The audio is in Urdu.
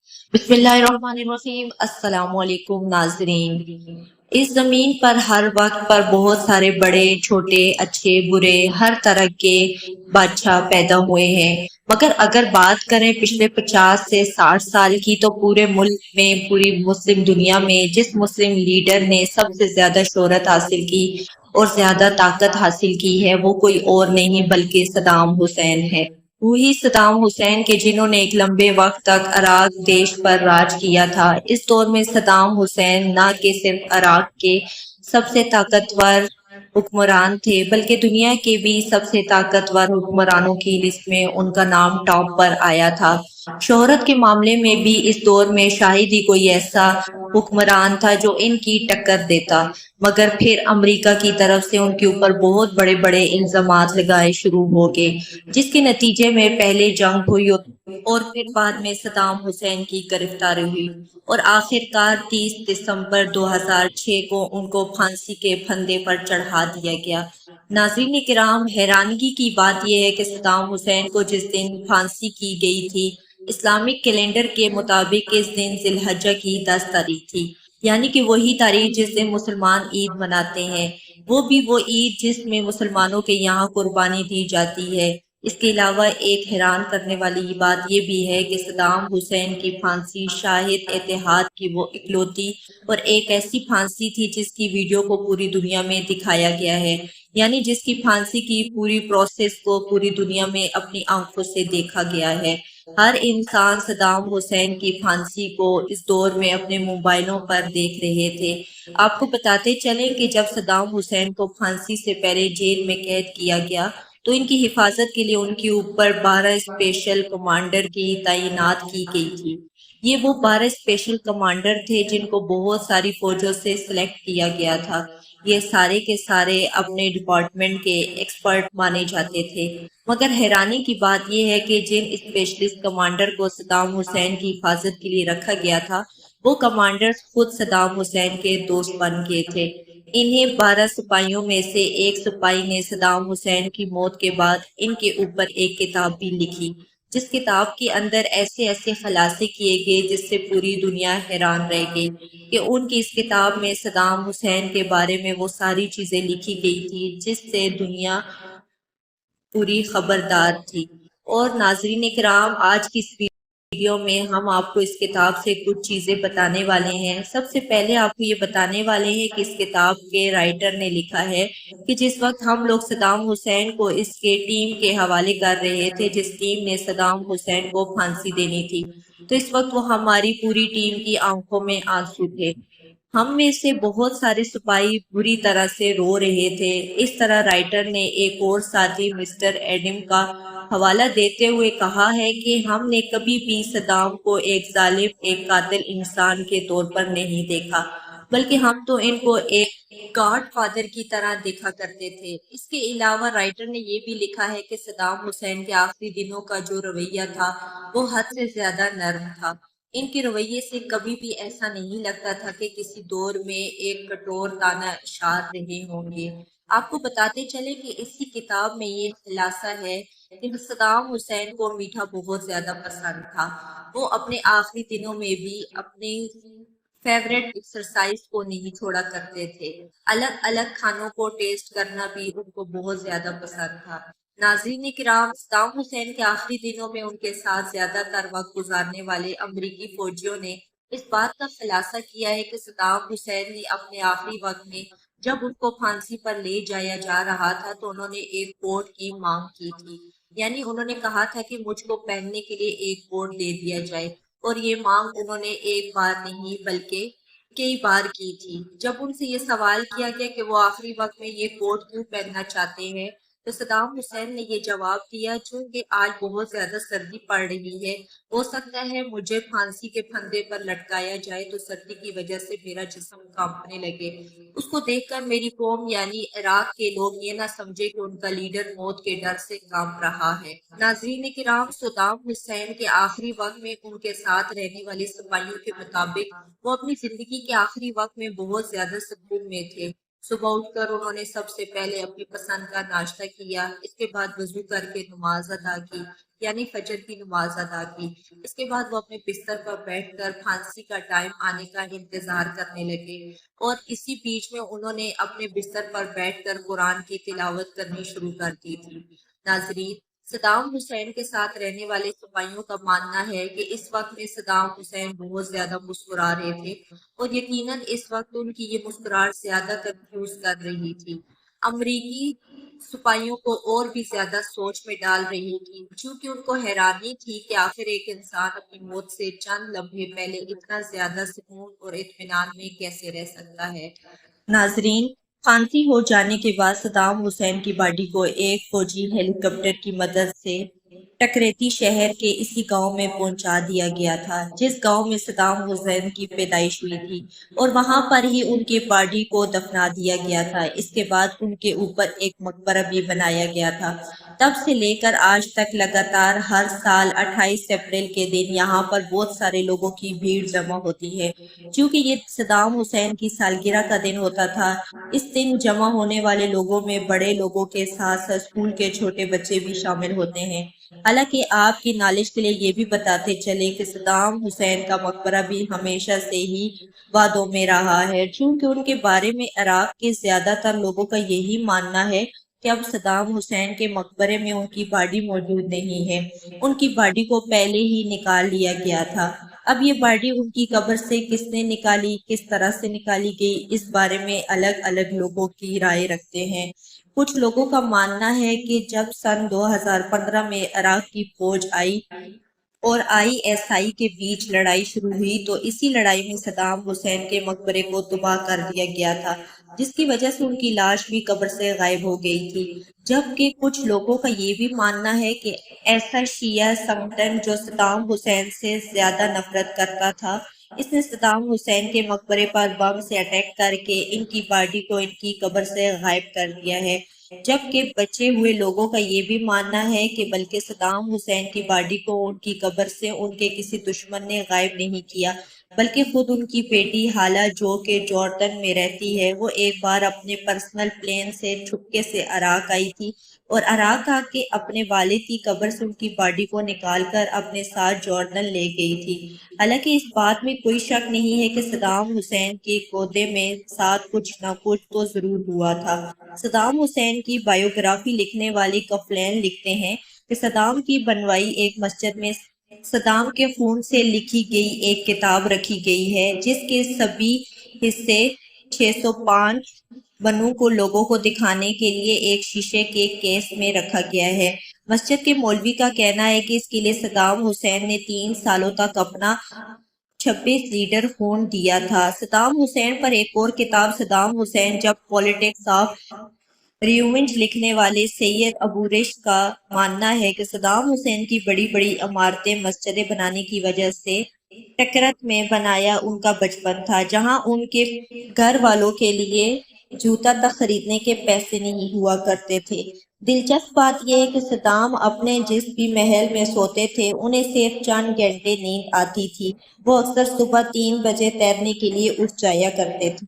بسم اللہ الرحمن الرحیم۔ السلام علیکم ناظرین۔ اس زمین پر ہر وقت پر بہت سارے بڑے چھوٹے اچھے برے ہر طرح کے بادشاہ پیدا ہوئے ہیں، مگر اگر بات کریں پچھلے 50 سے 60 سال کی تو پورے ملک میں پوری مسلم دنیا میں جس مسلم لیڈر نے سب سے زیادہ شہرت حاصل کی اور زیادہ طاقت حاصل کی ہے وہ کوئی اور نہیں بلکہ صدام حسین ہے۔ وہی صدام حسین کے جنہوں نے ایک لمبے وقت تک عراق دیش پر راج کیا تھا۔ اس دور میں صدام حسین نہ کہ صرف عراق کے سب سے طاقتور حکمران تھے بلکہ دنیا کے بھی سب سے طاقتور حکمرانوں کی لسٹ میں ان کا نام ٹاپ پر آیا تھا۔ شہرت کے معاملے میں بھی اس دور میں شاید ہی کوئی ایسا حکمران تھا جو ان کی ٹکر دیتا، مگر پھر امریکہ کی طرف سے ان کے اوپر بہت بڑے بڑے الزامات لگائے شروع ہو گئے، جس کے نتیجے میں پہلے جنگ ہوئی اور پھر بعد میں صدام حسین کی گرفتاری ہوئی اور آخر کار 30 دسمبر 2006 کو ان کو پھانسی کے پھندے پر چڑھا دیا گیا۔ ناظرین کرام، حیرانگی کی بات یہ ہے کہ صدام حسین کو جس دن پھانسی کی گئی تھی، اسلامک کیلنڈر کے مطابق اس دن ذی الحجہ کی 10 تاریخ تھی، یعنی کہ وہی تاریخ جس دن مسلمان عید مناتے ہیں، وہ بھی وہ عید جس میں مسلمانوں کے یہاں قربانی دی جاتی ہے۔ اس کے علاوہ ایک حیران کرنے والی بات یہ بھی ہے کہ صدام حسین کی پھانسی شاہد اتحاد کی وہ اکلوتی اور ایک ایسی پھانسی تھی جس کی ویڈیو کو پوری دنیا میں دکھایا گیا ہے، یعنی جس کی پھانسی کی پوری پروسیس کو پوری دنیا میں اپنی آنکھوں سے دیکھا گیا ہے۔ ہر انسان صدام حسین کی پھانسی کو اس دور میں اپنے موبائلوں پر دیکھ رہے تھے۔ آپ کو بتاتے چلیں کہ جب صدام حسین کو پھانسی سے پہلے جیل میں قید کیا گیا تو ان کی حفاظت کے لیے ان کے اوپر 12 اسپیشل کمانڈر کی تعینات کی گئی تھی۔ یہ وہ 12 اسپیشل کمانڈر تھے جن کو بہت ساری فوجوں سے سلیکٹ کیا گیا تھا۔ یہ سارے کے سارے اپنے ڈپارٹمنٹ کے ایکسپرٹ مانے جاتے تھے، مگر حیرانی کی بات یہ ہے کہ جن اسپیشلسٹ کمانڈر کو صدام حسین کی حفاظت کے لیے رکھا گیا تھا وہ کمانڈرز خود صدام حسین کے دوست بن گئے تھے۔ انہیں 12 سپاہیوں میں سے ایک سپاہی نے صدام حسین کی موت کے بعد ان کے اوپر ایک کتاب بھی لکھی، جس کتاب کے اندر ایسے ایسے خلاصے کیے گئے جس سے پوری دنیا حیران رہ گئی کہ ان کی اس کتاب میں صدام حسین کے بارے میں وہ ساری چیزیں لکھی گئی تھی جس سے دنیا پوری خبردار تھی۔ اور ناظرین کرام، آج کی اس ویڈیو میں ہم آپ کو اس کتاب سے کچھ چیزیں بتانے والے ہیں۔ سب سے پہلے آپ کو یہ بتانے والے ہیں کہ اس کتاب کے رائٹر نے لکھا ہے کہ جس وقت ہم لوگ صدام حسین کو اس کے ٹیم کے حوالے کر رہے تھے، جس ٹیم نے صدام حسین کو پھانسی دینی تھی، تو اس وقت وہ ہماری پوری ٹیم کی آنکھوں میں آنسو تھے۔ ہم میں سے بہت سارے سپاہی بری طرح سے رو رہے تھے۔ اس طرح رائٹر نے ایک اور ساتھی مسٹر ایڈم کا حوالہ دیتے ہوئے کہا ہے کہ ہم نے کبھی بھی صدام کو ایک ظالم، ایک قاتل انسان کے طور پر نہیں دیکھا، بلکہ ہم تو ان کو ایک گاڈ فادر کی طرح دیکھا کرتے تھے۔ اس کے علاوہ رائٹر نے یہ بھی لکھا ہے کہ صدام حسین کے آخری دنوں کا جو رویہ تھا وہ حد سے زیادہ نرم تھا۔ ان کے رویے سے کبھی بھی ایسا نہیں لگتا تھا کہ کسی دور میں ایک کٹور تانا اشار رہے ہوں گے۔ آپ کو بتاتے چلے کہ اسی کتاب میں یہ خلاصہ ہے کہ صدام حسین کو میٹھا بہت زیادہ پسند تھا۔ وہ اپنے آخری دنوں میں بھی اپنی فیوریٹ ایکسرسائز کو نہیں چھوڑا کرتے تھے۔ الگ الگ کھانوں کو ٹیسٹ کرنا بھی ان کو بہت زیادہ پسند تھا۔ ناظرین کرام، صدام حسین کے آخری دنوں میں ان کے ساتھ زیادہ تر وقت گزارنے والے امریکی فوجیوں نے اس بات کا خلاصہ کیا ہے کہ صدام حسین نے اپنے آخری وقت میں جب ان کو پھانسی پر لے جایا جا رہا تھا تو انہوں نے ایک کوٹ کی مانگ کی تھی، یعنی انہوں نے کہا تھا کہ مجھ کو پہننے کے لیے ایک کوٹ دے دیا جائے، اور یہ مانگ انہوں نے ایک بار نہیں بلکہ کئی بار کی تھی۔ جب ان سے یہ سوال کیا گیا کہ وہ آخری وقت میں یہ کوٹ کیوں پہننا چاہتے ہیں تو صدام حسین نے یہ جواب دیا، چونکہ آج بہت زیادہ سردی پڑ رہی ہے، ہو سکتا ہے مجھے پھانسی کے پھندے پر لٹکایا جائے تو سردی کی وجہ سے میرا جسم کانپنے لگے۔ اس کو دیکھ کر میری قوم یعنی عراق کے لوگ یہ نہ سمجھے کہ ان کا لیڈر موت کے ڈر سے کانپ رہا ہے۔ ناظرین کرام، صدام حسین کے آخری وقت میں ان کے ساتھ رہنے والے سپاہیوں کے مطابق وہ اپنی زندگی کے آخری وقت میں بہت زیادہ سکون میں تھے۔ صبح اٹھ کر انہوں نے سب سے پہلے اپنی پسند کا ناشتہ کیا، اس کے بعد وضو کر کے نماز ادا کی، یعنی فجر کی نماز ادا کی۔ اس کے بعد وہ اپنے بستر پر بیٹھ کر پھانسی کا ٹائم آنے کا انتظار کرنے لگے، اور اسی بیچ میں انہوں نے اپنے بستر پر بیٹھ کر قرآن کی تلاوت کرنی شروع کر دی تھی۔ ناظرین، صدام حسین کے ساتھ رہنے والے سپاہیوں کا ماننا ہے کہ اس وقت میں صدام حسین بہت زیادہ مسکرا رہے تھے، اور یقیناً اس وقت ان کی یہ مسکراہٹ زیادہ کنفیوز کر رہی تھی، امریکی سپاہیوں کو اور بھی زیادہ سوچ میں ڈال رہی تھی، چونکہ ان کو حیرانی تھی کہ آخر ایک انسان اپنی موت سے چند لمحے پہلے اتنا زیادہ سکون اور اطمینان میں کیسے رہ سکتا ہے۔ ناظرین، پھانسی ہو جانے کے بعد صدام حسین کی باڈی کو ایک فوجی ہیلی کاپٹر کی مدد سے ٹکریتی شہر کے اسی گاؤں میں پہنچا دیا گیا تھا جس گاؤں میں صدام حسین کی پیدائش ہوئی تھی، اور وہاں پر ہی ان کی باڈی کو دفنا دیا گیا تھا۔ اس کے بعد ان کے اوپر ایک مقبرہ بھی بنایا گیا تھا۔ تب سے لے کر آج تک لگاتار ہر سال 28 اپریل کے دن یہاں پر بہت سارے لوگوں کی بھیڑ جمع ہوتی ہے، چونکہ یہ صدام حسین کی سالگرہ کا دن ہوتا تھا۔ اس دن جمع ہونے والے لوگوں میں بڑے لوگوں کے ساتھ ساتھ اسکول کے چھوٹے بچے بھی شامل ہوتے ہیں۔ حالانکہ آپ کی نالج کے لیے یہ بھی بتاتے چلے کہ صدام حسین کا مقبرہ بھی ہمیشہ سے ہی وادوں میں رہا ہے، چونکہ ان کے بارے میں عراق کے زیادہ تر لوگوں کا یہی ماننا ہے کہ اب صدام حسین کے مقبرے میں ان کی باڈی موجود نہیں ہے، ان کی باڈی کو پہلے ہی نکال لیا گیا تھا۔ اب یہ باڈی ان کی قبر سے کس نے نکالی، کس طرح سے نکالی گئی، اس بارے میں الگ الگ لوگوں کی رائے رکھتے ہیں۔ کچھ لوگوں کا ماننا ہے کہ جب سن 2015 میں عراق کی فوج اور ISI کے بیچ لڑائی شروع ہوئی تو اسی لڑائی میں صدام حسین کے مقبرے کو تباہ کر دیا گیا تھا، جس کی وجہ سے ان کی لاش بھی قبر سے غائب ہو گئی تھی۔ جبکہ کچھ لوگوں کا یہ بھی ماننا ہے کہ ایسا شیعہ سنگٹن جو صدام حسین سے زیادہ نفرت کرتا تھا، اس نے صدام حسین کے مقبرے پر بم سے اٹیک کر کے ان کی باڈی کو ان کی قبر سے غائب کر دیا ہے۔ جبکہ بچے ہوئے لوگوں کا یہ بھی ماننا ہے کہ بلکہ صدام حسین کی باڈی کو ان کی قبر سے ان کے کسی دشمن نے غائب نہیں کیا، بلکہ خود ان کی بیٹی حالہ جو کہ جارڈن میں رہتی ہے، وہ ایک بار اپنے پرسنل پلین سے چھپکے سے عراق آئی تھی، اور عراق آ کے اپنے والد کی قبر سے ان کی باڈی کو نکال کر اپنے ساتھ جارڈن لے گئی تھی۔ حالانکہ اس بات میں کوئی شک نہیں ہے کہ صدام حسین کے گودے میں ساتھ کچھ نہ کچھ تو ضرور ہوا تھا۔ صدام حسین کی بائیوگرافی لکھنے والے کفلین لکھتے ہیں کہ صدام کی بنوائی ایک مسجد میں صدام کے خون سے لکھی گئی ایک کتاب رکھی گئی ہے، جس کے سبھی حصے 605 بنوں کو لوگوں کو دکھانے کے لیے ایک شیشے کے کیس میں رکھا گیا ہے۔ مسجد کے مولوی کا کہنا ہے کہ اس کے لیے صدام حسین نے 3 سالوں تک اپنا 26 لیٹر خون دیا تھا۔ صدام حسین پر ایک اور کتاب صدام حسین جب پولیٹکس آف ریونج لکھنے والے سید ابو رشد کا ماننا ہے کہ صدام حسین کی بڑی بڑی عمارتیں مسجدیں بنانے کی وجہ سے ٹکرت میں بنایا ان کا بچپن تھا، جہاں ان کے گھر والوں کے لیے جوتا تک خریدنے کے پیسے نہیں ہوا کرتے تھے۔ دلچسپ بات یہ ہے کہ صدام اپنے جس بھی محل میں سوتے تھے انہیں صرف چند گھنٹے نیند آتی تھی، وہ اکثر صبح 3 بجے تیرنے کے لیے اٹھ جایا کرتے تھے۔